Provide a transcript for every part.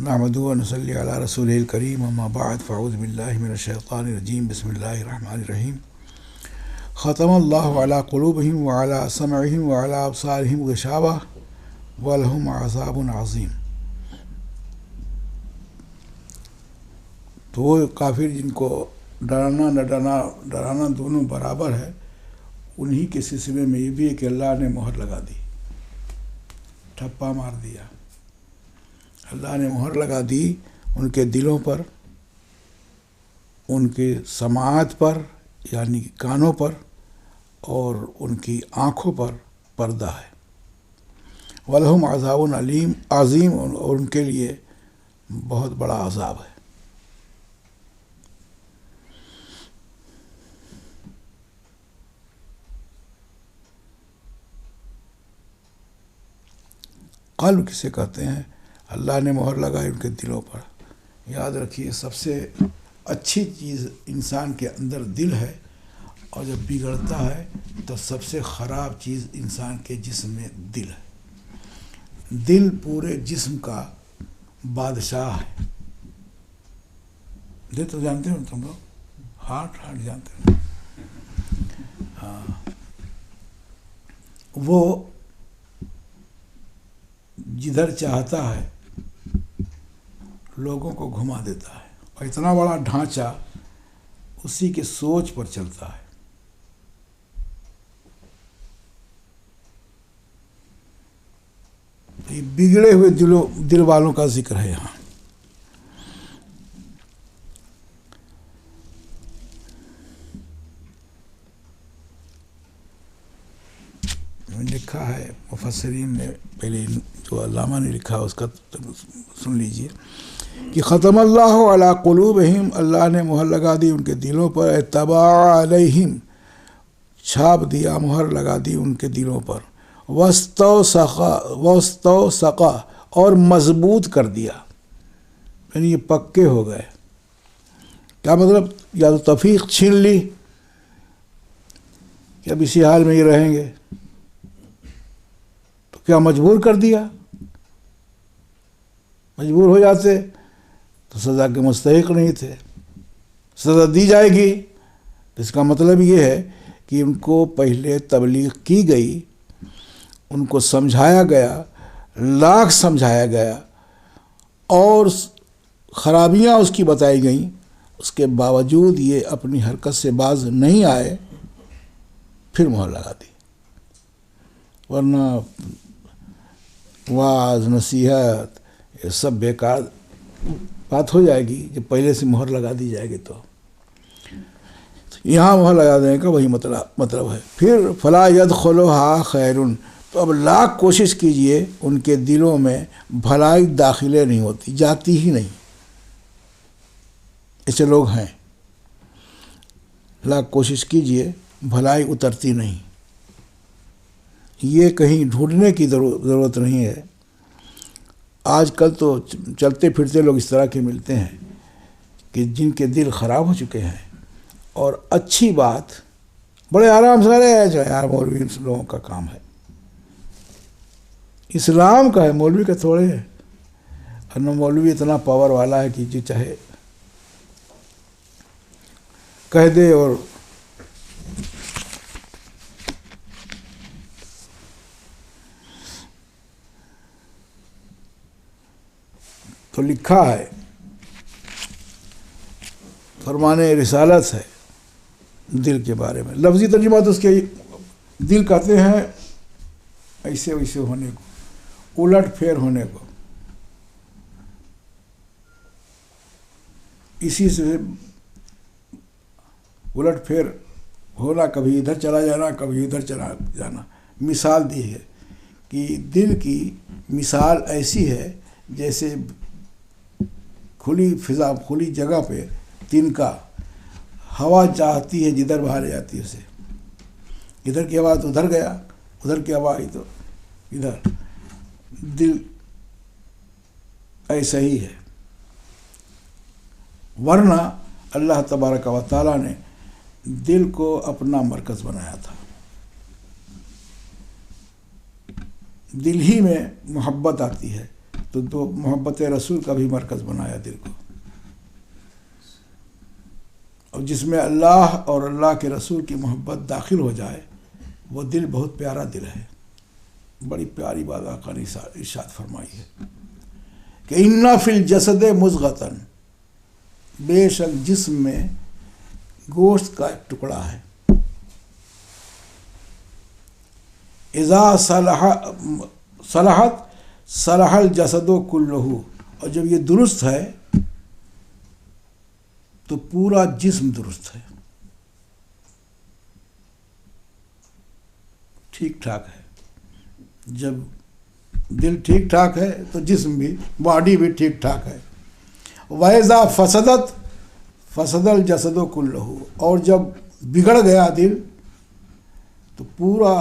نحمدہ و نصلی علی رسولہ الکریم اما بعد فاعوذ باللہ من الشیطان الرجیم بسم اللہ الرحمن الرحیم ختم اللہ علی قلوبہم وعلی سمعہم وعلی ابصارہم غشاوہ ولہم عذاب عظیم۔ تو وہ کافر جن کو ڈرانا نہ ڈرانا دونوں برابر ہے، انہی کے سلسلے میں یہ بھی ہے کہ اللہ نے مہر لگا دی، ٹھپا مار دیا۔ اللہ نے مہر لگا دی ان کے دلوں پر، ان کے سماعت پر یعنی کانوں پر، اور ان کی آنکھوں پر پردہ ہے۔ وَلَهُمْ عَذَابٌ علیم عظیم، اور ان کے لیے بہت بڑا عذاب ہے۔ قلب کسے کہتے ہیں؟ اللہ نے مہر لگائی ان کے دلوں پر۔ یاد رکھیے، سب سے اچھی چیز انسان کے اندر دل ہے، اور جب بگڑتا ہے تو سب سے خراب چیز انسان کے جسم میں دل ہے۔ دل پورے جسم کا بادشاہ ہے۔ دل تو جانتے ہو تم لوگ، ہارٹ جانتے ہو؟ ہاں، وہ جدھر چاہتا ہے لوگوں کو گھما دیتا ہے، اور اتنا بڑا ڈھانچہ اسی کے سوچ پر چلتا ہے۔ یہ بگڑے ہوئے دل والوں کا ذکر ہے یہاں۔ لکھا ہے مفسرین نے، پہلے جو علامہ نے لکھا اس کا سن لیجئے کہ ختم اللہ علی قلوبہم، اللہ نے مہر لگا دی ان کے دلوں پر، طبع علیہم، چھاپ دیا، مہر لگا دی ان کے دلوں پر، واستوثق، اور مضبوط کر دیا، یعنی یہ پکے ہو گئے۔ کیا مطلب؟ یا تو توفیق چھین لی کہ اب اسی حال میں یہ رہیں گے، تو کیا مجبور کر دیا؟ مجبور ہو جاتے تو سزا کے مستحق نہیں تھے، سزا دی جائے گی۔ اس کا مطلب یہ ہے کہ ان کو پہلے تبلیغ کی گئی، ان کو سمجھایا گیا، لاکھ سمجھایا گیا، اور خرابیاں اس کی بتائی گئیں، اس کے باوجود یہ اپنی حرکت سے باز نہیں آئے، پھر مہر لگا دی۔ ورنہ واعظ، نصیحت، یہ سب بیکار بات ہو جائے گی جب پہلے سے مہر لگا دی جائے گی۔ تو یہاں مہر لگا دینے کا وہی مطلب ہے۔ پھر فلا يدخلها خیر، تو اب لاکھ کوشش کیجئے ان کے دلوں میں بھلائی داخلے نہیں ہوتی، جاتی ہی نہیں۔ ایسے لوگ ہیں، لاکھ کوشش کیجئے بھلائی اترتی نہیں۔ یہ کہیں ڈھونڈنے کی ضرورت نہیں ہے۔ آج کل تو چلتے پھرتے لوگ اس طرح کے ملتے ہیں کہ جن کے دل خراب ہو چکے ہیں، اور اچھی بات بڑے آرام سے رہے جو یار مولوی لوگوں کا کام ہے، اسلام کا ہے، مولوی کا تھوڑے ہے۔ اور نہ مولوی اتنا پاور والا ہے کہ جو چاہے کہہ دے۔ اور تو لکھا ہے، فرمانے رسالت ہے دل کے بارے میں۔ لفظی ترجمہ تو اس کے دل کہتے ہیں ایسے ویسے ہونے کو، الٹ پھیر ہونے کو، اسی سے الٹ پھیر ہونا، کبھی ادھر چلا جانا، کبھی ادھر چلا جانا۔ مثال دی ہے کہ دل کی مثال ایسی ہے جیسے کھلی فضا، کھلی جگہ پہ تنکا، ہوا چاہتی ہے جدھر باہر جاتی ہے اسے، ادھر کی ہوا تو ادھر گیا، ادھر کی ہوا ہی تو ادھر۔ دل ایسا ہی ہے۔ ورنہ اللہ تبارک و تعالیٰ نے دل کو اپنا مرکز بنایا تھا، دل ہی میں محبت آتی ہے، تو محبت رسول کا بھی مرکز بنایا دل کو، اور جس میں اللہ اور اللہ کے رسول کی محبت داخل ہو جائے وہ دل بہت پیارا دل ہے۔ بڑی پیاری بات آقا نے ارشاد فرمائی ہے کہ اِنَّ فِی الْجَسَدِ مُضْغَةً، بے شک جسم میں گوشت کا ایک ٹکڑا ہے، اذا صلحت صلح الجسد کلہ، اور جب یہ درست ہے تو پورا جسم درست ہے، ٹھیک ٹھاک ہے۔ جب دل ٹھیک ٹھاک ہے تو جسم بھی، باڈی بھی ٹھیک ٹھاک ہے۔ وَإِذَا فَسَدَتْ فَسَدَ الْجَسَدُ كُلُّهُ، اور جب بگڑ گیا دل تو پورا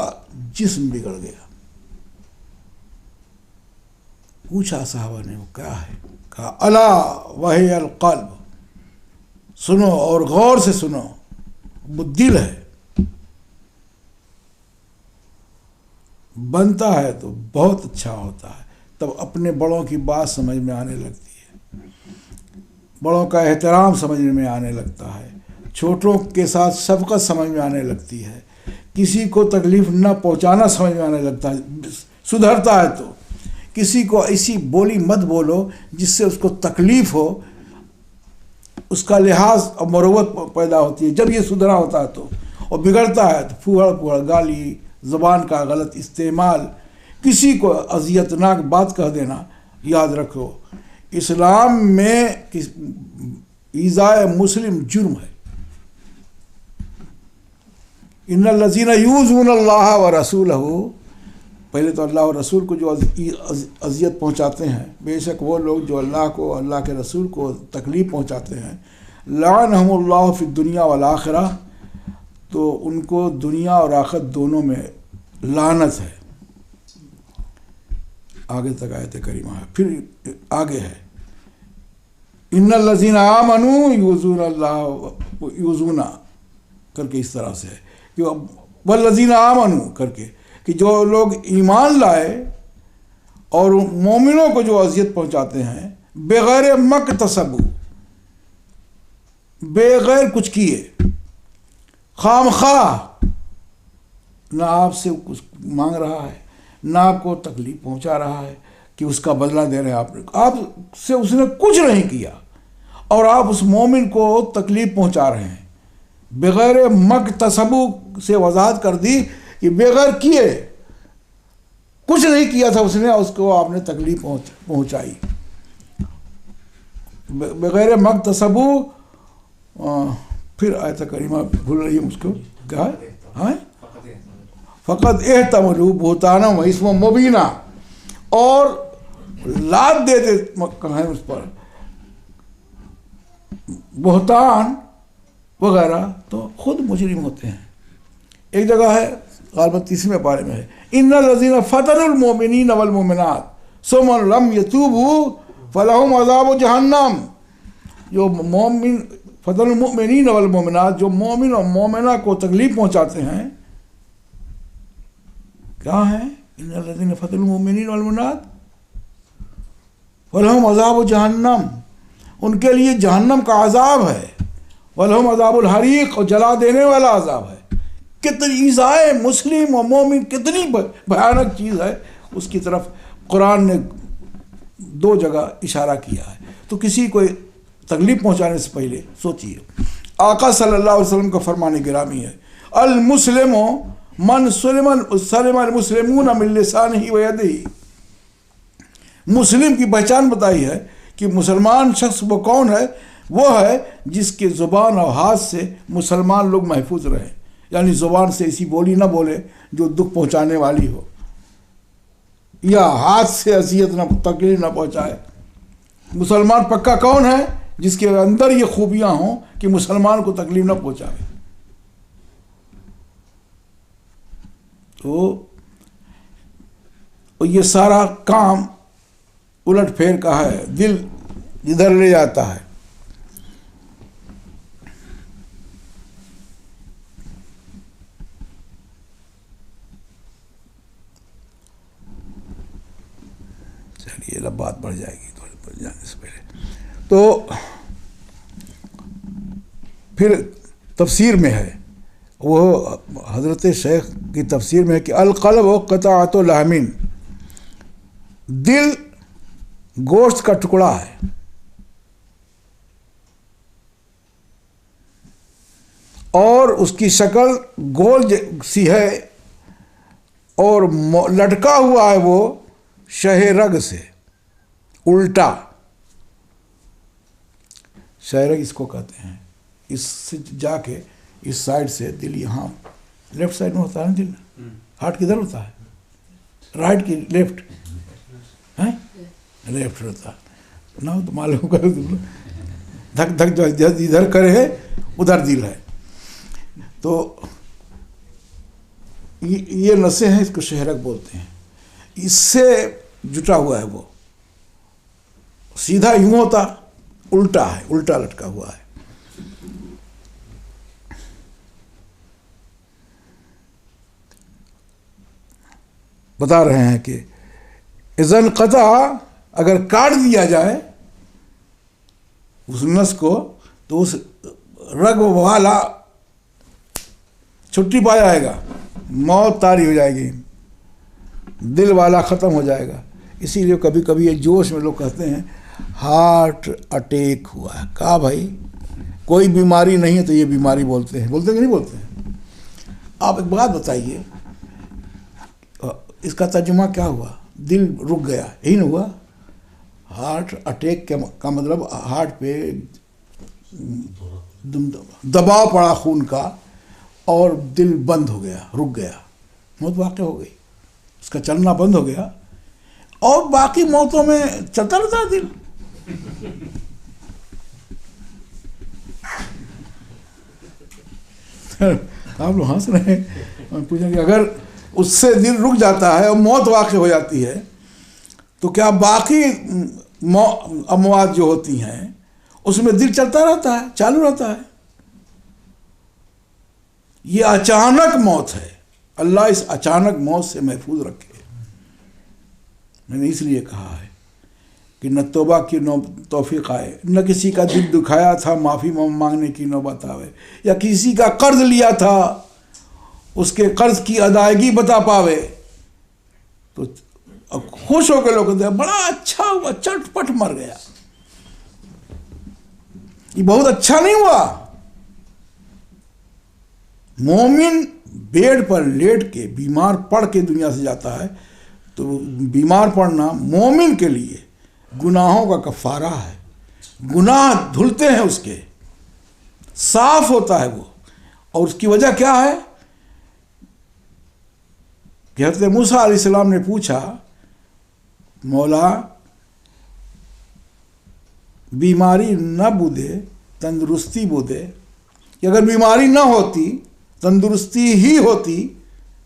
جسم بگڑ گیا۔ پوچھا صحابہ نے وہ کیا ہے؟ کہا الا وہی القلب، سنو اور غور سے سنو، وہ دل ہے۔ بنتا ہے تو بہت اچھا ہوتا ہے، تب اپنے بڑوں کی بات سمجھ میں آنے لگتی ہے، بڑوں کا احترام سمجھ میں آنے لگتا ہے، چھوٹوں کے ساتھ شفقت سمجھ میں آنے لگتی ہے، کسی کو تکلیف نہ پہنچانا سمجھ میں آنے لگتا ہے، سدھرتا ہے تو کسی کو ایسی بولی مت بولو جس سے اس کو تکلیف ہو، اس کا لحاظ اور مروت پیدا ہوتی ہے جب یہ سدھرا ہوتا ہے تو، اور بگڑتا ہے تو پھوڑ گالی، زبان کا غلط استعمال، کسی کو اذیتناک بات کہہ دینا۔ یاد رکھو اسلام میں ایذائے مسلم جرم ہے۔ ان الذین یؤذون اللہ ورسولہ، پہلے تو اللہ اور رسول کو جو اذیت پہنچاتے ہیں، بے شک وہ لوگ جو اللہ کو، اللہ کے رسول کو تکلیف پہنچاتے ہیں، لعنہم اللہ فی الدنیا والآخرہ، تو ان کو دنیا اور آخرت دونوں میں لعنت ہے۔ آگے تک آیت کریمہ ہے، پھر آگے ہے ان الذین آمنوا یؤذون اللہ یؤذون کر کے، اس طرح سے ہے کہ والذین آمنوا کر کے، کہ جو لوگ ایمان لائے اور مومنوں کو جو اذیت پہنچاتے ہیں، بغیر مکتسبوا، بغیر کچھ کیے، خام خواہ، نہ آپ سے کچھ مانگ رہا ہے، نہ آپ کو تکلیف پہنچا رہا ہے کہ اس کا بدلہ دے رہے ہیں، آپ سے اس نے کچھ نہیں کیا اور آپ اس مومن کو تکلیف پہنچا رہے ہیں، بغیر مکتسبوا سے وضاحت کر دی کہ بغیر کیے، کچھ نہیں کیا تھا اس نے، اس کو آپ نے تکلیف پہنچائی۔ بغیر مکتسبوا، پھر آیت کریمہ بھول رہی ہے اس کو، کیا ہے؟ ہاں، فقط احتملوا بہتانا و اسما مبینا، اور لاد دیتے کہیں اس پر بہتان وغیرہ، تو خود مجرم ہوتے ہیں۔ ایک جگہ ہے غالباً 30ویں پارے میں ہے، ان الذین فتنوا المؤمنین والمؤمنات ثم لم یتوبوا فلہم عذاب جہنم، جو مومن فتن المؤمنین والمؤمنات، جو مومن اور مومنہ کو تکلیف پہنچاتے ہیں، کیا ہے؟ ان الذین فتنوا المؤمنین والمؤمنات ولہم عذاب جہنم، ان کے لیے جہنم کا عذاب ہے، ولہم عذاب الحریق، اور جلا دینے والا عذاب ہے۔ کتنی ایذائے مسلم و مومن کتنی بھیانک چیز ہے، اس کی طرف قرآن نے 2 جگہ اشارہ کیا ہے۔ تو کسی کو تکلیف پہنچانے سے پہلے سوچیے، آقا صلی اللہ علیہ وسلم کا فرمان گرامی ہے، المسلم من سلم المسلمون من لسانہ و یدہ، مسلم کی پہچان بتائی ہے کہ مسلمان شخص وہ کون ہے؟ وہ ہے جس کے زبان اور ہاتھ سے مسلمان لوگ محفوظ رہیں، یعنی زبان سے ایسی بولی نہ بولے جو دکھ پہنچانے والی ہو، یا ہاتھ سے اذیت نہ، تکلیف نہ پہنچائے۔ مسلمان پکا کون ہے؟ جس کے اندر یہ خوبیاں ہوں کہ مسلمان کو تکلیف نہ پہنچائے۔ تو یہ سارا کام الٹ پھیر کا ہے، دل جدھر لے جاتا ہے۔ چلیے تب بات بڑھ جائے گی تھوڑی بڑھ جانے سے پہلے. تو پھر تفسیر میں ہے، وہ حضرت شیخ کی تفسیر میں ہے کہ القلب و قطعۃ لحم، دل گوشت کا ٹکڑا ہے. اور اس کی شکل گول سی ہے اور لٹکا ہوا ہے وہ شہ رگ سے الٹا. شہ رگ اس کو کہتے ہیں. اس سے جا کے اس سائڈ سے دل یہاں لیفٹ سائڈ میں ہوتا ہے نا دل. ہارٹ کدھر ہوتا ہے؟ رائٹ کی لیفٹ ہے، لیفٹ ہوتا ہے نا. تو معلوم کرو دھک دھک جو ادھر کرے ہے ادھر دل ہے. تو یہ نسیں ہیں، اس کو شہ رگ بولتے ہیں. اس سے جٹا ہوا ہے وہ، سیدھا یوں ہوتا، الٹا ہے، الٹا لٹکا ہوا ہے. بتا رہے ہیں کہ اذا انقطع، اگر کاٹ دیا جائے اس نس کو تو اس رگ والا چھٹی پا جائے گا، موت طاری ہو جائے گی، دل والا ختم ہو جائے گا. اسی لیے کبھی کبھی یہ جوش میں لوگ کہتے ہیں ہارٹ اٹیک ہوا ہے. کہا بھائی کوئی بیماری نہیں ہے تو یہ بیماری بولتے ہیں، بولتے کہ نہیں بولتے ہیں؟ آپ ایک بات بتائیے، اس کا ترجمہ کیا ہوا؟ دل رک گیا، یہی نہ ہوا؟ ہارٹ اٹیک کا مطلب ہارٹ پہ دباؤ پڑا خون کا اور دل بند ہو گیا، رک گیا، موت واقع ہو گئی، اس کا چلنا بند ہو گیا. اور باقی موتوں میں چلتا رہتا ہے دل. آپ لوگ ہنس رہے ہیں. پوچھیں کہ اگر اس سے دل رک جاتا ہے اور موت واقع ہو جاتی ہے تو کیا باقی اموات جو ہوتی ہیں اس میں دل چلتا رہتا ہے، چالو رہتا ہے؟ یہ اچانک موت ہے. اللہ اس اچانک موت سے محفوظ رکھے. میں نے اس لیے کہا ہے کہ نہ توبہ کی توفیق آئے، نہ کسی کا دل دکھایا تھا معافی مانگنے کی نوبت آئے، یا کسی کا قرض لیا تھا اس کے قرض کی ادائیگی بتا پاوے تو خوش ہو کے لوگ کہتے ہیں بڑا اچھا ہوا، چٹ پٹ مر گیا. یہ بہت اچھا نہیں ہوا. مومن بیڈ پر لیٹ کے بیمار پڑ کے دنیا سے جاتا ہے تو بیمار پڑنا مومن کے لیے گناہوں کا کفارہ ہے. گناہ دھلتے ہیں اس کے، صاف ہوتا ہے وہ. اور اس کی وجہ کیا ہے کہ حضرت موسیٰ علیہ السلام نے پوچھا مولا بیماری نہ بودے تندرستی بودے، کہ اگر بیماری نہ ہوتی تندرستی ہی ہوتی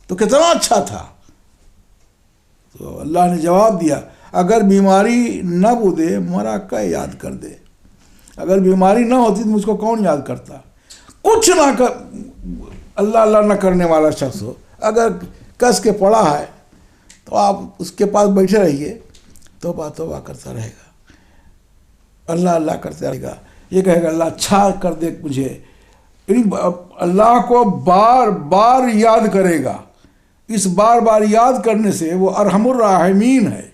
تو کتنا اچھا تھا. تو اللہ نے جواب دیا اگر بیماری نہ بودے مرا کا یاد کر دے. اگر بیماری نہ ہوتی تو مجھ کو کون یاد کرتا؟ کچھ نہ کر اللہ اللہ نہ کرنے والا شخص ہو، اگر کس کے پڑا ہے تو آپ اس کے پاس بیٹھے رہیے، توبہ توبہ کرتا رہے گا، اللہ اللہ کرتا رہے گا. یہ کہے گا اللہ اچھا کر دے مجھے، یعنی اللہ کو بار بار یاد کرے گا. اس بار بار یاد کرنے سے وہ ارحم الراحمین ہے،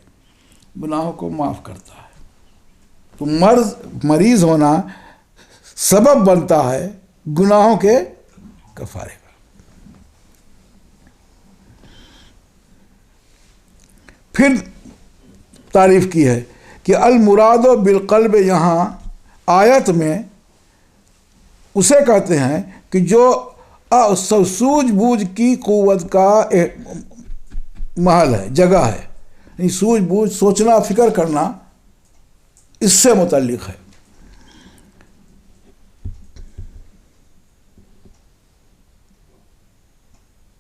گناہوں کو معاف کرتا ہے. تو مریض ہونا سبب بنتا ہے گناہوں کے کفارے کا. پھر تعریف کی ہے کہ المراد بالقلب، یہاں آیت میں اسے کہتے ہیں کہ جو سوجھ بوجھ کی قوت کا محل ہے، جگہ ہے. یعنی سوجھ بوجھ، سوچنا، فکر کرنا اس سے متعلق ہے.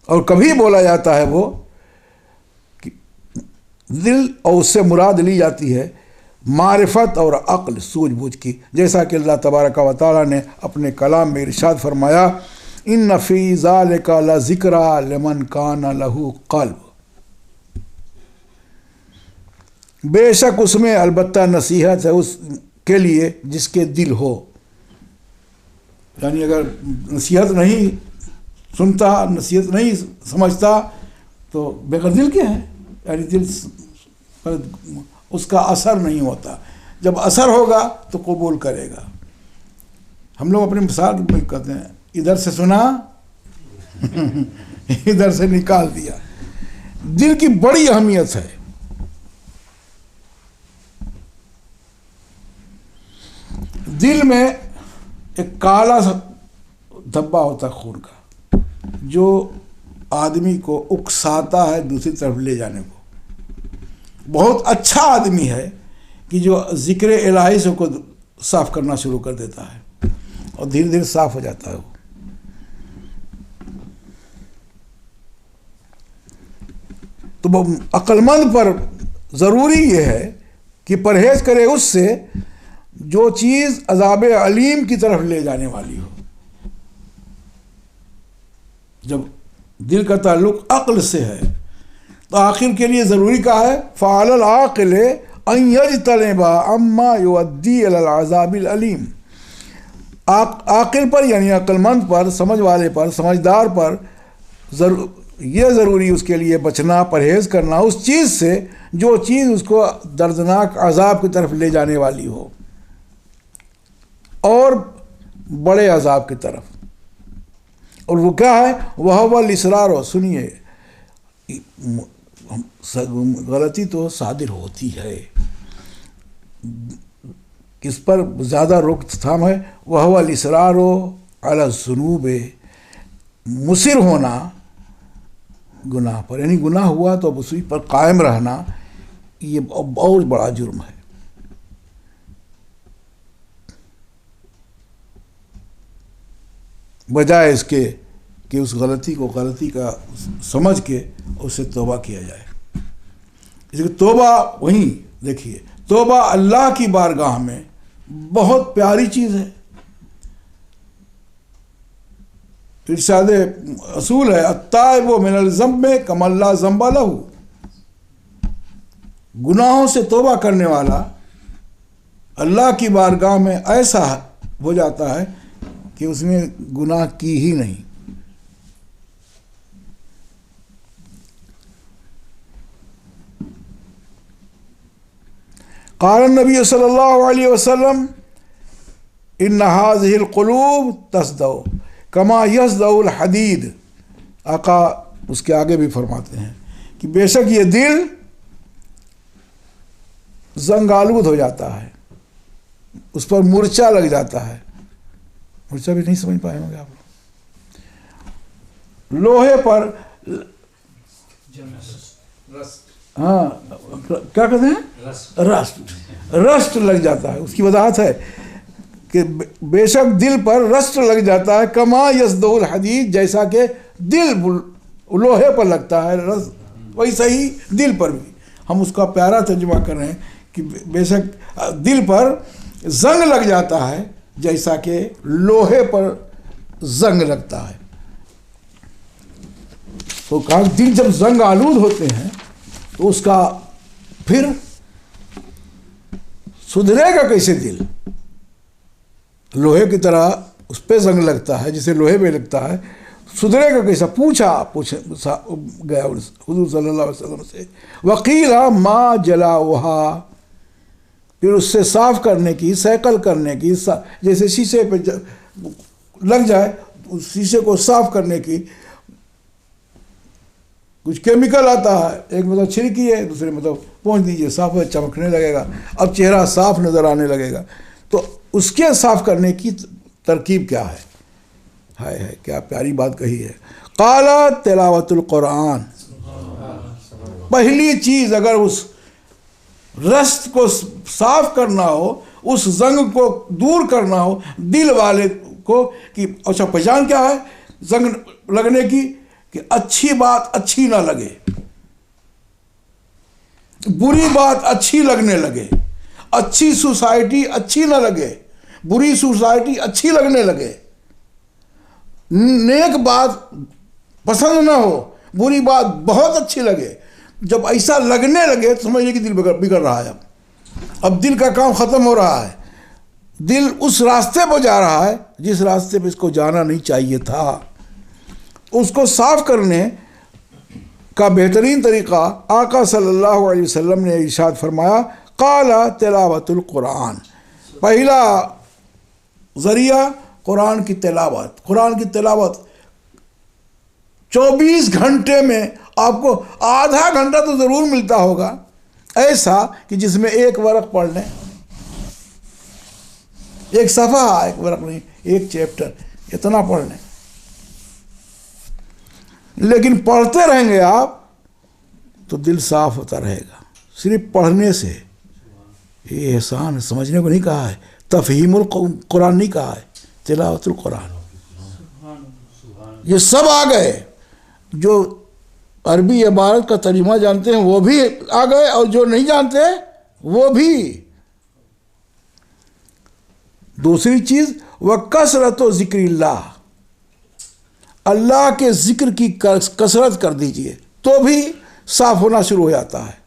اور کبھی بولا جاتا ہے وہ کہ دل، اور اس سے مراد لی جاتی ہے معرفت اور عقل، سوجھ بوجھ کی. جیسا کہ اللہ تبارک و تعالیٰ نے اپنے کلام میں ارشاد فرمایا ان فی ذالک لذکری لمن کان لہ قلب. بے شک اس میں البتہ نصیحت ہے اس کے لیے جس کے دل ہو. یعنی اگر نصیحت نہیں سنتا، نصیحت نہیں سمجھتا تو بغیر دل کے ہیں، یعنی دل پر اس کا اثر نہیں ہوتا. جب اثر ہوگا تو قبول کرے گا. ہم لوگ اپنی مثال میں کہتے ہیں ادھر سے سنا ادھر سے نکال دیا. دل کی بڑی اہمیت ہے. دل میں ایک کالا سا دھبا ہوتا ہے خون کا، جو آدمی کو اکساتا ہے دوسری طرف لے جانے کو. بہت اچھا آدمی ہے کہ جو ذکر الہی سے کو صاف کرنا شروع کر دیتا ہے اور دھیرے دھیرے صاف ہو جاتا ہے وہ. تو عقل مند پر ضروری یہ ہے کہ پرہیز کرے اس سے جو چیز عذاب علیم کی طرف لے جانے والی ہو. جب دل کا تعلق عقل سے ہے تو آخر کے لیے ضروری کہا ہے فعلی العاقل ان یجتنب عما یؤدی الی العذاب العلیم. عاقل پر یعنی عقل مند پر، سمجھ والے پر، سمجھدار پر یہ ضروری اس کے لیے بچنا، پرہیز کرنا اس چیز سے جو چیز اس کو دردناک عذاب کی طرف لے جانے والی ہو، اور بڑے عذاب کی طرف. اور وہ کیا ہے؟ وہ الاصرار. سنیے، غلطی تو صادر ہوتی ہے، کس پر زیادہ روک تھام ہے؟ وہ الاصرار علی الذنوب، مصر ہونا گناہ پر، یعنی گناہ ہوا تو اسی پر قائم رہنا، یہ بہت بڑا جرم ہے. بجائے اس کے کہ اس غلطی کا سمجھ کے اس سے توبہ کیا جائے. اس لیے توبہ، وہیں دیکھیے، توبہ اللہ کی بارگاہ میں بہت پیاری چیز ہے. ارشاد اصول ہے التائب من الذنب کمن لا ذنب لہ. گناہوں سے توبہ کرنے والا اللہ کی بارگاہ میں ایسا ہو جاتا ہے کہ اس نے گناہ کی ہی نہیں. قال النبی صلی اللہ علیہ وسلم ان هذه القلوب تصدع کما یصدع الحدید. آقا اس کے آگے بھی فرماتے ہیں کہ بے شک یہ دل زنگ آلود ہو جاتا ہے، اس پر مورچہ لگ جاتا ہے. مورچہ بھی نہیں سمجھ پائے ہوں گے آپ لوگ. لوہے پر ہاں کیا کہتے ہیں؟ رسٹ لگ جاتا ہے. اس کی وضاحت ہے کہ بے شک دل پر رسٹ لگ جاتا ہے کما یصدع الحدید، جیسا کہ دل لوہے پر لگتا ہے ویسا ہی دل پر بھی. ہم اس کا پیارا ترجمہ کر رہے ہیں کہ بے شک دل پر زنگ لگ جاتا ہے جیسا کہ لوہے پر زنگ لگتا ہے. تو کہا دل جب زنگ آلود ہوتے ہیں تو اس کا پھر سدھرے گا کیسے؟ دل لوہے کی طرح اس پہ زنگ لگتا ہے جسے لوہے پہ لگتا ہے، سدھرے گا کیسا؟ پوچھ گیا حضور صلی اللہ علیہ وسلم سے. وقیل ما جلاؤہا، پھر اس سے صاف کرنے کی، سیکل کرنے کی، جیسے شیشے پہ لگ جائے اس شیشے کو صاف کرنے کی کچھ کیمیکل آتا ہے، ایک مطلب چھڑکیے، دوسرے مطلب پہنچ دیجئے، صاف چمکنے لگے گا، اب چہرہ صاف نظر آنے لگے گا. تو اس کے صاف کرنے کی ترکیب کیا ہے؟ ہے کیا پیاری بات کہی ہے. قال تلاوت القرآن. پہلی چیز اگر اس رست کو صاف کرنا ہو، اس زنگ کو دور کرنا ہو دل والے کو، کہ اچھا پہچان کیا ہے زنگ لگنے کی؟ کہ اچھی بات اچھی نہ لگے، بری بات اچھی لگنے لگے، اچھی سوسائٹی اچھی نہ لگے، بری سوسائٹی اچھی لگنے لگے، نیک بات پسند نہ ہو، بری بات بہت اچھی لگے. جب ایسا لگنے لگے تو سمجھیے کہ دل بگڑ رہا ہے، اب دل کا کام ختم ہو رہا ہے، دل اس راستے پہ جا رہا ہے جس راستے پہ اس کو جانا نہیں چاہیے تھا۔ اس کو صاف کرنے کا بہترین طریقہ آقا صلی اللہ علیہ وسلم نے ارشاد فرمایا، قال تلاوت القرآن، پہلا ذریعہ قرآن کی تلاوت۔ قرآن کی تلاوت 24 گھنٹے میں آپ کو آدھا گھنٹہ تو ضرور ملتا ہوگا ایسا کہ جس میں ایک ورق پڑھ لیں، ایک صفحہ، ایک ورق نہیں، ایک چیپٹر، اتنا پڑھ لیں۔ لیکن پڑھتے رہیں گے آپ تو دل صاف ہوتا رہے گا۔ صرف پڑھنے سے یہ احسان سمجھنے کو نہیں کہا ہے، تفہیم القرآن نہیں کہا ہے، تلاوت القرآن۔ یہ سب آ گئے، جو عربی عبارت کا ترجمہ جانتے ہیں وہ بھی آ گئے، اور جو نہیں جانتے وہ بھی۔ دوسری چیز وَكَثْرَةُ ذِكْرِ اللَّهِ، اللہ کے ذکر کی کثرت کر دیجئے تو بھی صاف ہونا شروع ہو جاتا ہے۔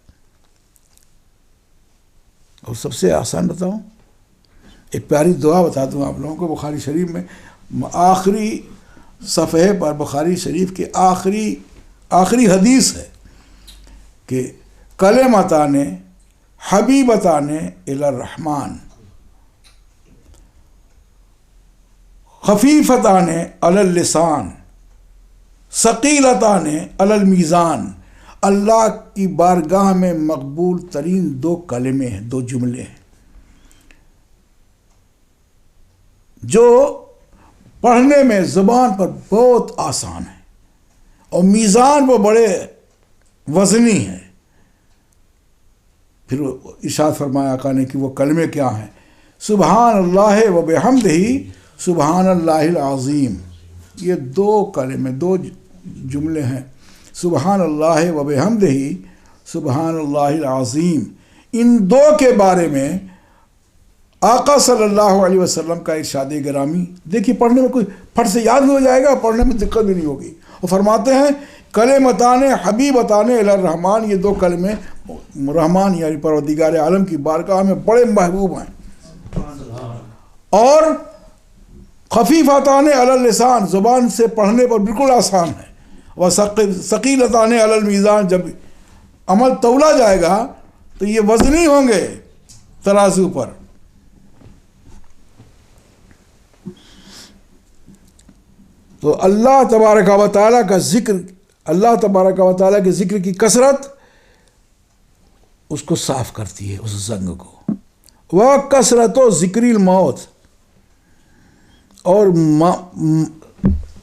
اور سب سے آسان بتاؤں، ایک پیاری دعا بتا دوں آپ لوگوں کو، بخاری شریف میں آخری صفحے پر بخاری شریف کے آخری حدیث ہے کہ کلمتان حبیبتان الی الرحمن خفیفتان علی اللسان ثقیلتان علی المیزان۔ اللہ کی بارگاہ میں مقبول ترین 2 کلمے ہیں، 2 جملے ہیں جو پڑھنے میں زبان پر بہت آسان ہے اور میزان وہ بڑے وزنی ہیں۔ پھر ارشاد فرمایا آقا نے کہ وہ کلمے کیا ہیں، سبحان اللہ و بحمدہ سبحان اللہ العظیم۔ یہ 2 کلمے، 2 جملے ہیں، سبحان اللہ و بحمدہ سبحان اللہ العظیم۔ ان 2 کے بارے میں آقا صلی اللہ علیہ وسلم کا ارشاد گرامی دیکھیے، پڑھنے میں کوئی پھٹ سے یاد بھی ہو جائے گا، پڑھنے میں دقت بھی نہیں ہوگی۔ وہ فرماتے ہیں کلمتان حبیبتان الی الرحمن، یہ 2 کلمے رحمان یعنی پروردگار عالم کی بارگاہ میں بڑے محبوب ہیں، اور خفیفتان علی اللسان، زبان سے پڑھنے پر بالکل آسان ہے، وثقیلتان علی المیزان، جب عمل تولا جائے گا تو یہ وزنی ہوں گے ترازو پر۔ تو اللہ تبارک و تعالیٰ کا ذکر، اللہ تبارک و تعالیٰ کے ذکر کی کثرت اس کو صاف کرتی ہے، اس زنگ کو۔ وَكَثْرَةُ ذِكْرِ الْمَوْتِ، اور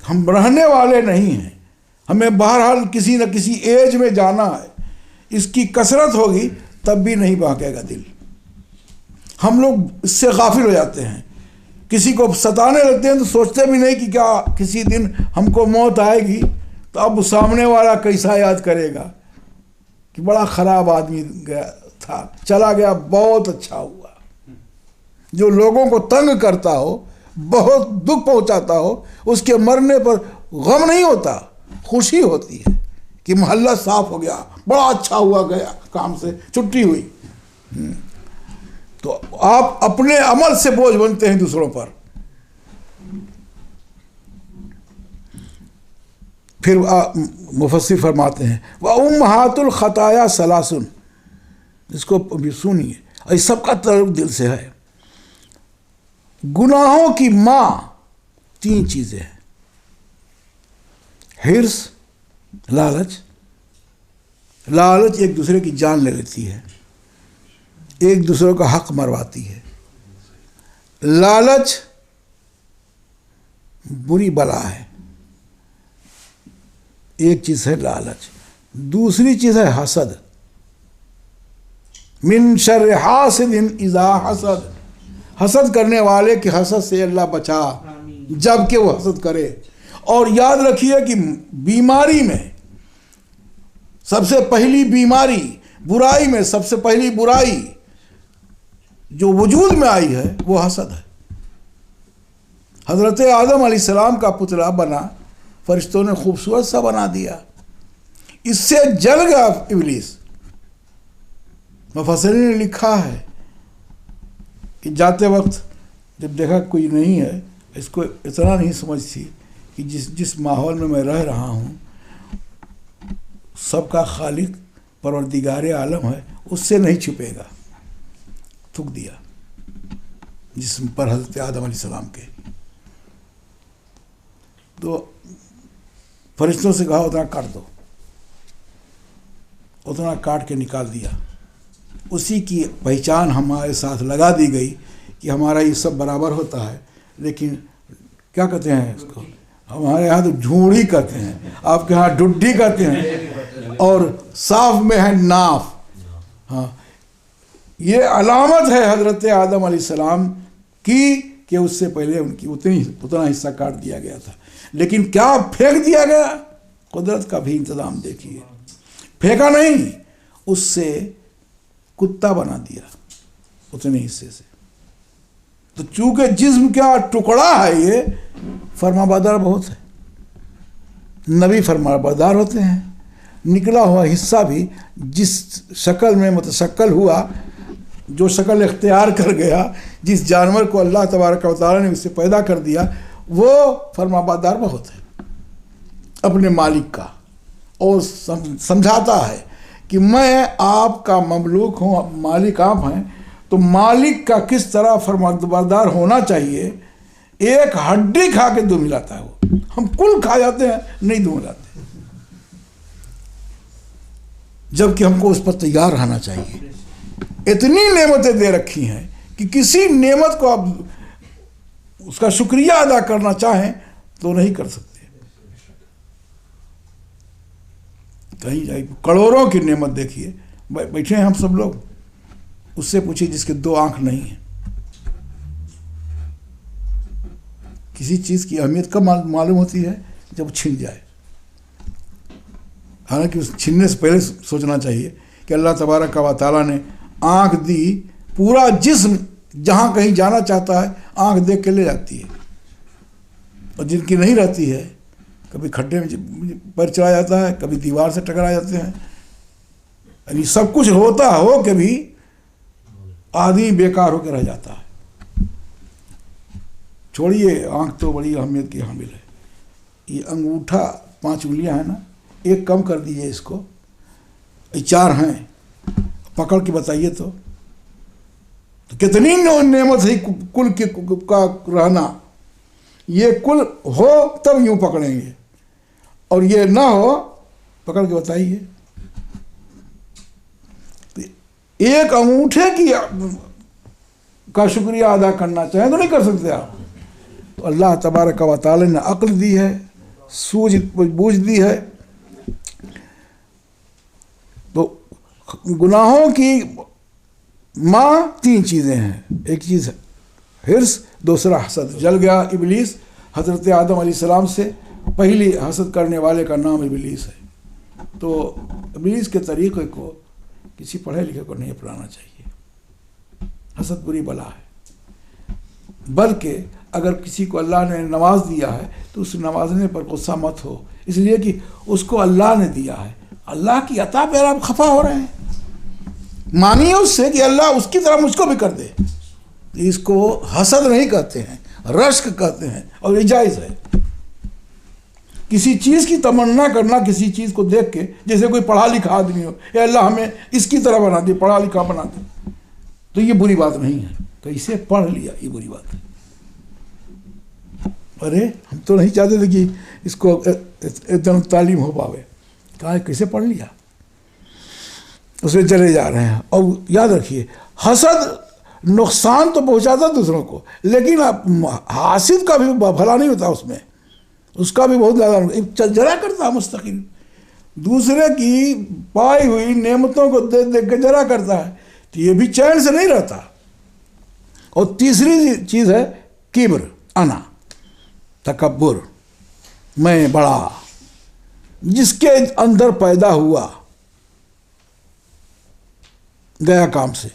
ہم رہنے والے نہیں ہیں، ہمیں بہرحال کسی نہ کسی ایج میں جانا ہے، اس کی کثرت ہوگی تب بھی نہیں بھاگے گا دل۔ ہم لوگ اس سے غافل ہو جاتے ہیں، کسی کو ستانے لگتے ہیں تو سوچتے بھی نہیں کہ کیا کسی دن ہم کو موت آئے گی تو اب سامنے والا کیسا یاد کرے گا کہ بڑا خراب آدمی گیا تھا، چلا گیا، بہت اچھا ہوا۔ جو لوگوں کو تنگ کرتا ہو، بہت دکھ پہنچاتا ہو، اس کے مرنے پر غم نہیں ہوتا، خوشی ہوتی ہے کہ محلہ صاف ہو گیا، بڑا اچھا ہوا، گیا کام سے چھٹی ہوئی۔ تو آپ اپنے عمل سے بوجھ بنتے ہیں دوسروں پر۔ پھر مفسر فرماتے ہیں وَأُمَّهَاتُ الْخَطَايَا ثَلَاثٌ، اس کو بھی سنیے، اور اس سب کا تعلق دل سے ہے۔ گناہوں کی ماں 3 چیزیں ہیں، حرص، لالچ ایک دوسرے کی جان لے لیتی ہے، ایک دوسرے کا حق مرواتی ہے۔ لالچ بری بلا ہے، ایک چیز ہے لالچ، دوسری چیز ہے حسد، من شر حاسد اذا حسد، حسد کرنے والے کی حسد سے اللہ بچا جب کہ وہ حسد کرے۔ اور یاد رکھیے کہ بیماری میں سب سے پہلی بیماری، برائی میں سب سے پہلی برائی جو وجود میں آئی ہے وہ حسد ہے۔ حضرت آدم علیہ السلام کا پتلا بنا، فرشتوں نے خوبصورت سا بنا دیا، اس سے جل گیا ابلیس. مفسرین نے لکھا ہے کہ جاتے وقت جب دیکھا کوئی نہیں ہے، اس کو اتنا نہیں سمجھ تھی کہ جس ماحول میں میں رہ رہا ہوں سب کا خالق پروردگار عالم ہے، اس سے نہیں چھپے گا. تھوک دیا جسم پر حضرت آدم علیہ السلام کے. تو فرشتوں سے کہا اتنا کاٹ دو، اتنا کاٹ کے نکال دیا. اسی کی پہچان ہمارے ساتھ لگا دی گئی کہ ہمارا یہ سب برابر ہوتا ہے، لیکن کیا کہتے ہیں اس کو؟ ہمارے یہاں تو جھوڑی کہتے ہیں، آپ کے یہاں ڈڈی کہتے ہیں، اور صاف میں ہے ناف. ہاں، یہ علامت ہے حضرت آدم علیہ السلام کی کہ اس سے پہلے ان کی اتنا حصہ کاٹ دیا گیا تھا. لیکن کیا پھینک دیا گیا؟ قدرت کا بھی انتظام دیکھیے. پھینکا نہیں، اس سے کتا بنا دیا اتنے حصے سے. تو چونکہ جسم کا ٹکڑا ہے یہ فرما بردار بہت ہے. نبی فرما بردار ہوتے ہیں. نکلا ہوا حصہ بھی جس شکل میں متشکل ہوا، جو شکل اختیار کر گیا، جس جانور کو اللہ تبارک و تعالیٰ نے اس سے پیدا کر دیا، وہ فرما بردار بہت ہے اپنے مالک کا، اور سمجھاتا ہے کہ میں آپ کا مملوک ہوں، مالک آپ ہیں، تو مالک کا کس طرح فرمانبردار ہونا چاہیے. ایک ہڈی کھا کے دو ملاتا ہے وہ. ہم کل کھا جاتے ہیں، نہیں دو ملاتے، جبکہ ہم کو اس پر تیار رہنا چاہیے. اتنی نعمتیں دے رکھی ہیں کہ کسی نعمت کو آپ اس کا شکریہ ادا کرنا چاہیں تو نہیں کر سکتے. کہیں جائے کروڑوں کی نعمت دیکھیے، بیٹھے ہیں ہم سب لوگ، اس سے پوچھیے جس کے 2 آنکھ نہیں ہیں. کسی چیز کی اہمیت کب معلوم ہوتی ہے؟ جب چھن جائے. حالانکہ اس چھننے سے پہلے سوچنا چاہیے کہ اللہ تبارک و تعالیٰ نے آنکھ دی، پورا جسم جہاں کہیں جانا چاہتا ہے آنکھ دیکھ کے لے جاتی ہے. اور جن کی نہیں رہتی ہے، کبھی کھڈے میں پیر چلا جاتا ہے، کبھی دیوار سے ٹکرا جاتے ہیں. یعنی سب کچھ ہوتا ہو کہ بھی آدمی بیکار ہو کے رہ جاتا ہے. چھوڑیے آنکھ تو بڑی اہمیت کی حامل ہے. یہ انگوٹھا 5 انگلیاں ہیں نا، ایک کم کر دیجئے اس کو، 4 ہیں، پکڑ کے بتائیے تو کتنی نعمت ہے کل کا رہنا. یہ کل ہو تب یوں پکڑیں گے، اور یہ نہ ہو پکڑ کے بتائیے. ایک انگوٹھے کی کا شکریہ ادا کرنا چاہیں تو نہیں کر سکتے آپ. تو اللہ تبارک و تعالی نے عقل دی ہے، سوجھ بوجھ دی ہے. تو گناہوں کی ماں 3 چیزیں ہیں. ایک چیز ہے حرص، دوسرا حسد. جل گیا ابلیس حضرت آدم علیہ السلام سے. پہلی حسد کرنے والے کا نام ابلیس ہے. تو ابلیس کے طریقے کو کسی پڑھے لکھے کو نہیں اپنانا چاہیے. حسد بری بلا ہے. بلکہ اگر کسی کو اللہ نے نواز دیا ہے تو اس نوازنے پر غصہ مت ہو، اس لیے کہ اس کو اللہ نے دیا ہے. اللہ کی عطا پہ آپ خفا ہو رہے ہیں. مانیے اس سے کہ اللہ اس کی طرح مجھ کو بھی کر دے. اس کو حسد نہیں کہتے ہیں، رشک کہتے ہیں، اور یہ جائز ہے. کسی چیز کی تمنا کرنا کسی چیز کو دیکھ کے، جیسے کوئی پڑھا لکھا آدمی ہو، اے اللہ ہمیں اس کی طرح بنا دے، پڑھا لکھا بنا دے، تو یہ بری بات نہیں ہے. تو اسے پڑھ لیا، یہ بری بات ہے. ارے ہم تو نہیں چاہتے تھے کہ اس کو اتنا تعلیم ہو پاوے. کہا کیسے پڑھ لیا، اس میں چلے جا رہے ہیں. اور یاد رکھیے حسد نقصان تو پہنچاتا دوسروں کو، لیکن حاسد کا بھی بھلا نہیں ہوتا، اس میں اس کا بھی بہت زیادہ جرا کرتا ہے. مستقل دوسرے کی پائی ہوئی نعمتوں کو دیکھ دیکھ کے جرا کرتا ہے، تو یہ بھی چین سے نہیں رہتا. اور تیسری چیز ہے کبر، انا، تکبر، میں بڑا. جس کے اندر پیدا ہوا گیا کام سے.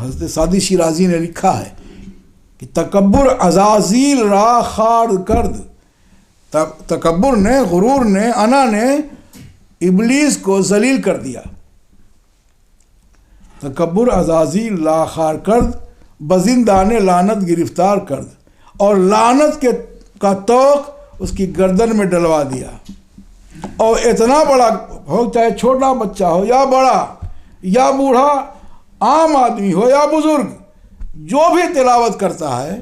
حضرت سعدی شیرازی نے لکھا ہے کہ تکبر عزازیل را خار کرد، تکبر نے، غرور نے، انا نے ابلیس کو ذلیل کر دیا. تکبر عزازیل لاخار کرد، بزندان لعنت گرفتار کرد، اور لعنت کا توق اس کی گردن میں ڈلوا دیا. اور اتنا بڑا ہو، چاہے چھوٹا بچہ ہو یا بڑا یا بوڑھا، عام آدمی ہو یا بزرگ، جو بھی تلاوت کرتا ہے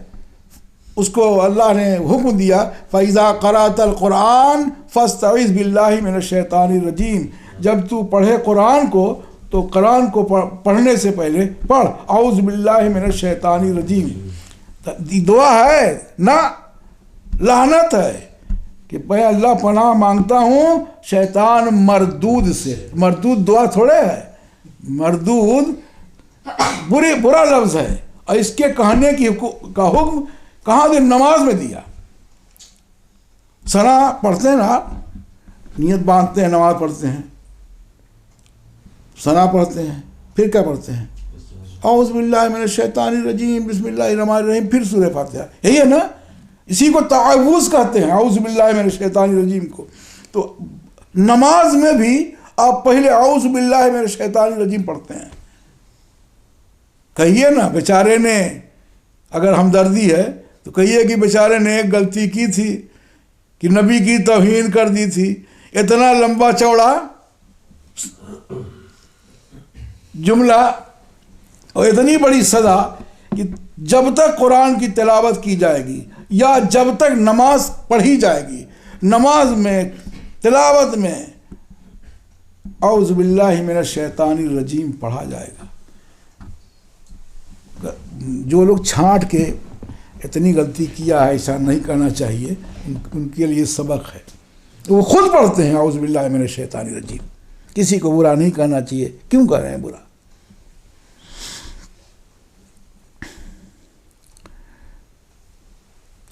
اس کو اللہ نے حکم دیا فَإِذَا قَرَأْتَ الْقُرْآنَ فَاسْتَعِذْ بِاللَّهِ مِنَ الشَّيْطَانِ الرَّجِيمِ. جب تو پڑھے قرآن کو تو قرآن کو پڑھنے سے پہلے پڑھ اعوذ باللہ من الشیطان الرجیم. دعا ہے نہ لعنت ہے کہ میں اللہ پناہ مانگتا ہوں شیطان مردود سے. مردود دعا تھوڑے ہے، مردود برا لفظ ہے. اور اس کے کہنے کا حکم کہاں دے؟ نماز میں دیا. ثنا پڑھتے ہیں نا، نیت باندھتے ہیں، نماز پڑھتے ہیں، ثنا پڑھتے ہیں، پھر کیا پڑھتے ہیں؟ اعوذ باللہ من الشیطان الرجیم بسم اللہ الرحمن الرحیم، پھر سورہ فاتحہ. یہی ہے نا، اسی کو تعوذ کہتے ہیں، اعوذ باللہ من الشیطان الرجیم کو. تو نماز میں بھی آپ پہلے اعوذ باللہ من الشیطان الرجیم پڑھتے ہیں. کہیے نا بیچارے نے، اگر ہمدردی ہے تو کہیے کہ بیچارے نے ایک غلطی کی تھی کہ نبی کی توہین کر دی تھی. اتنا لمبا چوڑا جملہ اور اتنی بڑی سزا کہ جب تک قرآن کی تلاوت کی جائے گی یا جب تک نماز پڑھی جائے گی، نماز میں تلاوت میں اعوذ باللہ من الشیطان الرجیم پڑھا جائے گا. جو لوگ چھانٹ کے اتنی غلطی کیا ہے ایسا نہیں کرنا چاہیے، ان کے لیے سبق ہے. وہ خود پڑھتے ہیں اعوذ باللہ من الشیطان الرجیم. کسی کو برا نہیں کرنا چاہیے. کیوں کر رہے ہیں برا؟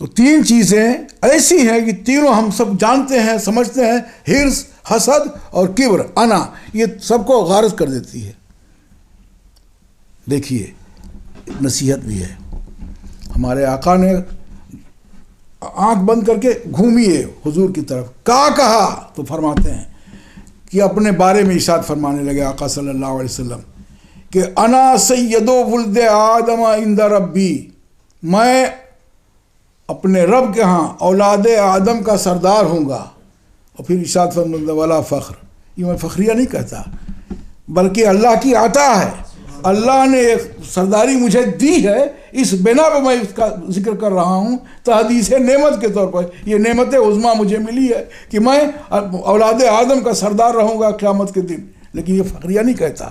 تو تین چیزیں ایسی ہیں کہ تینوں ہم سب جانتے ہیں، سمجھتے ہیں. حرص، حسد اور کبر، انا، یہ سب کو غارت کر دیتی ہے. دیکھیے نصیحت بھی ہے. ہمارے آقا نے آنکھ بند کر کے گھومیے حضور کی طرف. کہا تو فرماتے ہیں کہ اپنے بارے میں ارشاد فرمانے لگے آقا صلی اللہ علیہ وسلم کہ انا سید ولد آدم عند ربی، میں اپنے رب کے ہاں اولاد آدم کا سردار ہوں گا. اور پھر ارشاد فرماتے ولا فخر، یہ میں فخریہ نہیں کہتا بلکہ اللہ کی عطا ہے. اللہ نے ایک سرداری مجھے دی ہے، اس بنا پہ میں اس کا ذکر کر رہا ہوں تحدیث نعمت کے طور پر. یہ نعمت عظمیٰ مجھے ملی ہے کہ میں اولاد آدم کا سردار رہوں گا قیامت کے دن. لیکن یہ فخریہ نہیں کہتا،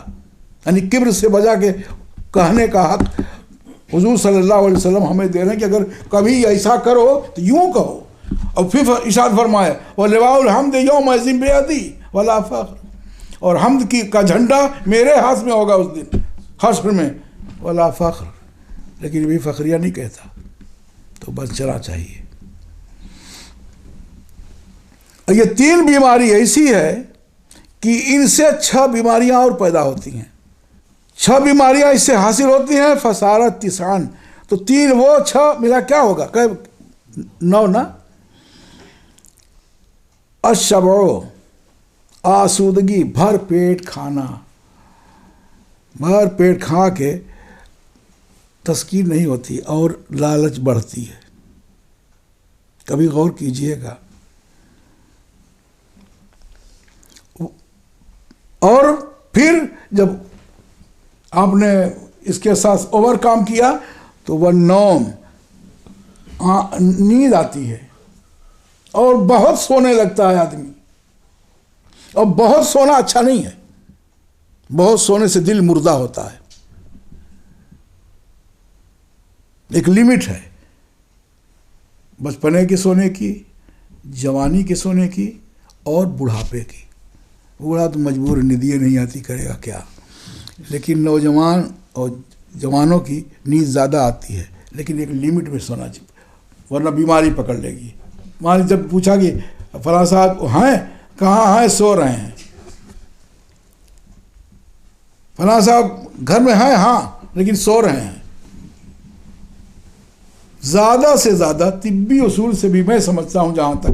یعنی کبر سے بجا کے کہنے کا حق حضور صلی اللہ علیہ وسلم ہمیں دے رہے ہیں کہ اگر کبھی ایسا کرو تو یوں کہو. اور پھر ارشاد فرمایا وَلِوَاءُ الْحَمْدِ يَوْمَئِذٍ بِيَدِي وَلَا فَخْرٍ، اور حمد کا جھنڈا میرے ہاتھ میں ہوگا اس دن حشر میں، ولا فخر. لیکن بھی فخریہ نہیں کہتا. تو بس چلا چاہیے. یہ تین بیماری ایسی ہے کہ ان سے 6 بیماریاں اور پیدا ہوتی ہیں. 6 بیماریاں اس سے حاصل ہوتی ہیں. فسارت تسعان، تو 3 وہ 6 ملا کیا ہوگا؟ 9 نا. الشبع، آسودگی، بھر پیٹ کھانا. بھر پیٹ کھا کے تسکین نہیں ہوتی اور لالچ بڑھتی ہے. کبھی غور کیجئے گا. اور پھر جب آپ نے اس کے ساتھ اوور کام کیا تو وہ نوم، نیند آتی ہے اور بہت سونے لگتا ہے آدمی. اور بہت سونا اچھا نہیں ہے، بہت سونے سے دل مردہ ہوتا ہے. ایک لمٹ ہے بچپنے کے سونے کی، جوانی کے سونے کی اور بڑھاپے کی. بوڑھا تو مجبور، ندیے نہیں آتی، کرے گا کیا. لیکن نوجوان اور جوانوں کی نیند زیادہ آتی ہے، لیکن ایک لمٹ میں سونا چاہیے ورنہ بیماری پکڑ لے گی. وہاں جب پوچھا کہ فلاں صاحب ہیں کہاں ہیں؟ سو رہے ہیں. فلاں صاحب گھر میں ہیں؟ ہاں لیکن سو رہے ہیں. زیادہ سے زیادہ طبی اصول سے بھی میں سمجھتا ہوں جہاں تک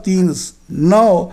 3, 9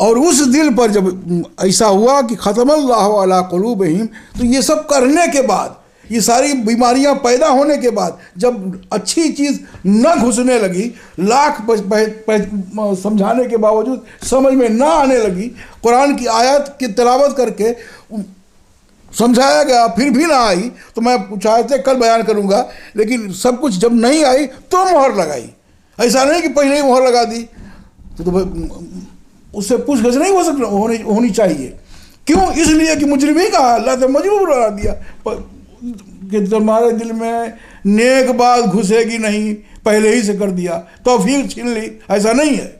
اور اس دل پر جب ایسا ہوا کہ ختم اللہ علی قلوبہم، تو یہ سب کرنے کے بعد، یہ ساری بیماریاں پیدا ہونے کے بعد، جب اچھی چیز نہ گھسنے لگی، لاکھ سمجھانے کے باوجود سمجھ میں نہ آنے لگی، قرآن کی آیت کی تلاوت کر کے سمجھایا گیا پھر بھی نہ آئی، تو میں کچھ آیتیں کل بیان کروں گا، لیکن سب کچھ جب نہیں آئی تو مہر لگائی. ایسا نہیں کہ پہلے ہی مہر لگا دی، تو اس سے پوچھ گچھ نہیں ہونی چاہیے. کیوں؟ اس لیے کہ مجرم ہی کہا، اللہ نے مجبور بنا دیا کہ تمہارے دل میں نیک بات گھسے گی نہیں، پہلے ہی سے کر دیا، توفیق چھین لی. ایسا نہیں ہے،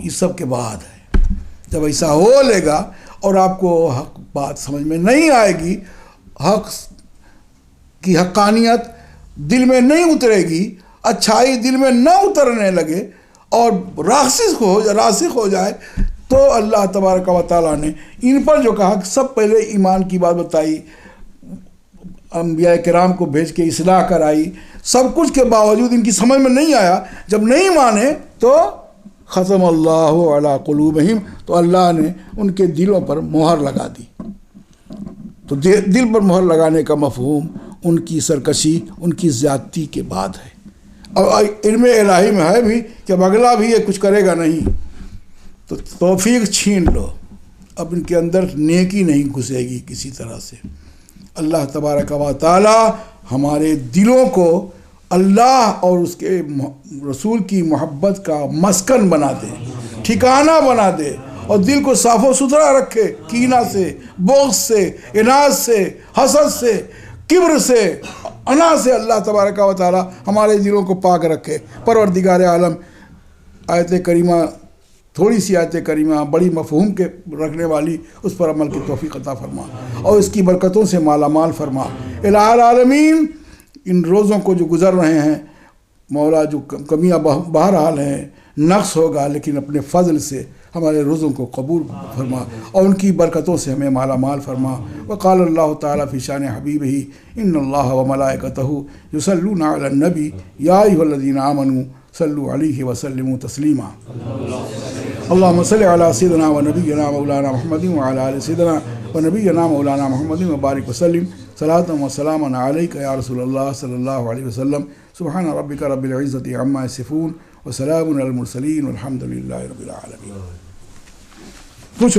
یہ سب کے بعد ہے. جب ایسا ہو لے گا اور آپ کو حق بات سمجھ میں نہیں آئے گی، حق کی حقانیت دل میں نہیں اترے گی، اچھائی دل میں نہ اترنے لگے اور راسخ ہو جائے، تو اللہ تبارک و تعالیٰ نے ان پر جو کہا کہ سب پہلے ایمان کی بات بتائی، انبیاء کرام کو بھیج کے اصلاح کرائی، سب کچھ کے باوجود ان کی سمجھ میں نہیں آیا، جب نہیں مانے تو ختم اللہ علی قلوبہم، تو اللہ نے ان کے دلوں پر مہر لگا دی. تو دل پر مہر لگانے کا مفہوم ان کی سرکشی، ان کی زیادتی کے بعد ہے. اور علم الہی میں ہے بھی کہ اب اگلا بھی یہ کچھ کرے گا نہیں، تو توفیق چھین لو، اب ان کے اندر نیکی نہیں گھسے گی کسی طرح سے. اللہ تبارک و تعالی ہمارے دلوں کو اللہ اور اس کے رسول کی محبت کا مسکن بنا دے، ٹھکانہ بنا دے، اور دل کو صاف و ستھرا رکھے کینہ سے، بغض سے، عناد سے، حسد سے، کبر سے، انا سے. اللہ تبارک و تعالی ہمارے دلوں کو پاک رکھے. پروردگار عالم آیت کریمہ، تھوڑی سی آیت کریمہ بڑی مفہوم کے رکھنے والی، اس پر عمل کی توفیق عطا فرما اور اس کی برکتوں سے مالا مال فرما. الہ العالمین، ان روزوں کو جو گزر رہے ہیں مولا، جو کمیاں بہرحال ہیں، نقص ہوگا، لیکن اپنے فضل سے ہمارے روزوں کو قبول فرما اور ان کی برکتوں سے ہمیں مالا مال فرما. وقال اللہ تعالیٰ فی شان حبیبہ ان اللہ وملائکتہ یصلون علی النبی یا ایھا الذین آمنوا صلوا علیہ وسلموا تسلیما. اللہم صل علی سیدنا و نبینا مولانا محمد وعلی آل سیدنا و نبینا مولانا محمد وبارک وسلم صلاۃ و سلاما علیک یا رسول اللہ صلی اللہ علیہ وسلم. سبحان ربک رب العزۃ عما یصفون وسلام علی المرسلین والحمد للہ رب العالمین.